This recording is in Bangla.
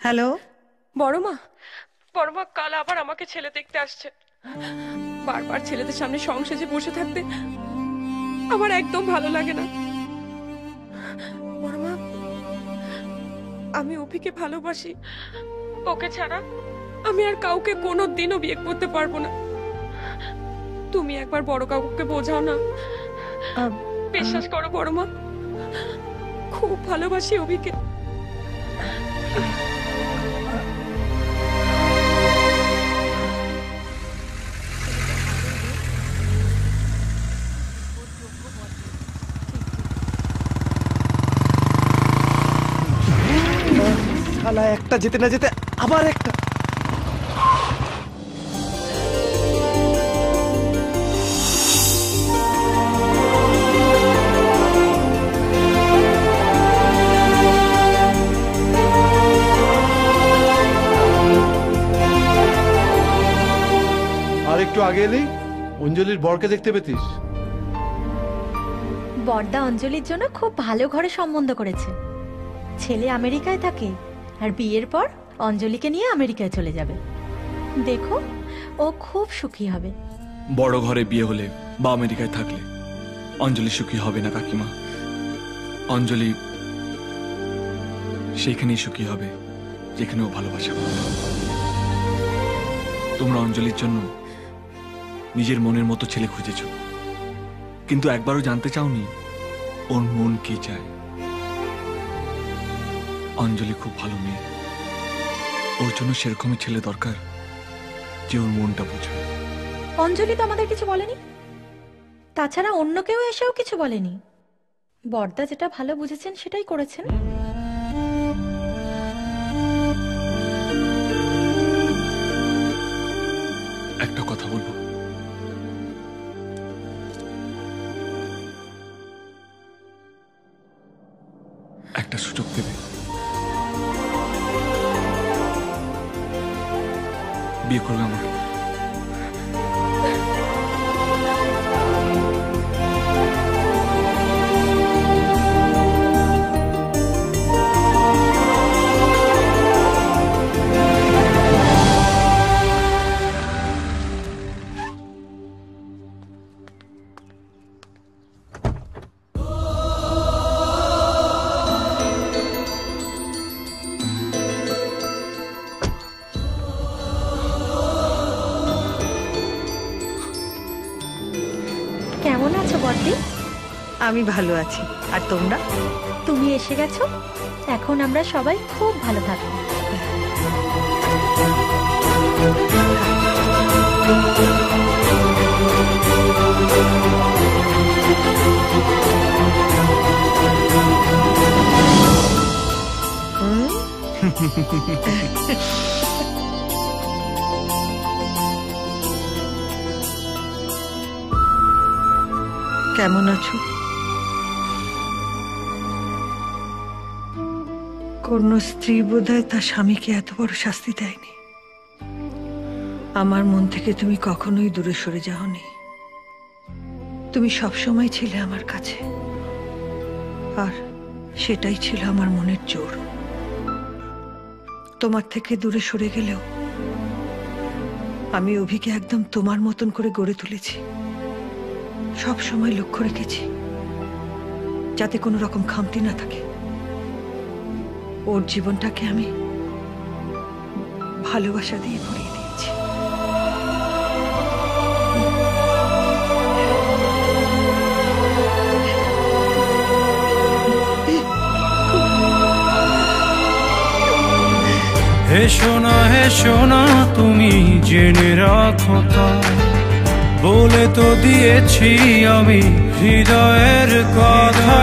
হ্যালো বড়মা, বড়মা কাল আবার আমাকে ছেলে দেখতে আসছে। বারবার ছেলেদের সামনে সংসারে বসে থাকতে আমার একদম ভালো লাগে না। বড়মা, আমি অভিকে ভালোবাসি। ওকে ছাড়া আমি আর কাউকে কোনোদিনও বিয়ে করতে পারবো না। তুমি একবার বড় কাকুকে বোঝাও না। বিশ্বাস করো বড়মা, খুব ভালোবাসি অভিকে। শালা একটা যেতে না যেতে আবার একটা। আর একটু আগে এলেই অঞ্জলির বরকে দেখতে পেতিস। বড়দা অঞ্জলির জন্য খুব ভালো ঘরে সম্বন্ধ করেছে। ছেলে আমেরিকায় থাকে আর বিয়ের পর অঞ্জলিকে নিয়ে আমেরিকায় চলে যাবে। দেখো, ও খুব সুখী হবে। বড় ঘরে বিয়ে হলে বা আমেরিকায় থাকলে অঞ্জলি সুখী হবে না কাকিমা। অঞ্জলি সেখানেই সুখী হবে যেখানে ও ভালোবাসা পাবে। তোমরা অঞ্জলির জন্য নিজের মনের মতো ছেলে খুঁজেছ, কিন্তু একবারও জানতে চাওনি ওর মন কি চায়। অঞ্জলি খুব ভালো মেয়ে, ওর জন্য সেরকমই ছেলে দরকার যে ওর মনটা বুঝবে। অঞ্জলি তো আমাদের কিছু বলেনি, তাছাড়া অন্য কেউ এসেও কিছু বলেনি। বড়দা যেটা ভালো বুঝেছেন সেটাই করেছেন। একটা কথা বলবো, একটা সুযোগ দেবে? বিয়ে করবে আমাকে? কেমন আছো বড়দি? আমি ভালো আছি, আর তোমরা? তুমি এসে গেছো, এখন আমরা সবাই খুব ভালো থাকবো। কেমন আছো? কোন স্ত্রী বোধহয় তার স্বামীকে এত বড় শাস্তি দেয়নি। আমার মন থেকে তুমি কখনোই দূরে সরে যাওনি। তুমি সবসময় ছিলে আমার কাছে, আর সেটাই ছিল আমার মনের জোর। তোমার থেকে দূরে সরে গেলেও আমি অভিকে একদম তোমার মতন করে গড়ে তুলেছি। সব সময় লক্ষ্য রেখেছি যাতে কোনো রকম খামতি না থাকে। ওর জীবনটাকে আমি ভালোবাসা দিয়ে ভরিয়ে দিয়েছি। হে সোনা তুমি জেনে রাখো, বলে তো দিয়েছি আমি হৃদয়ের কথা।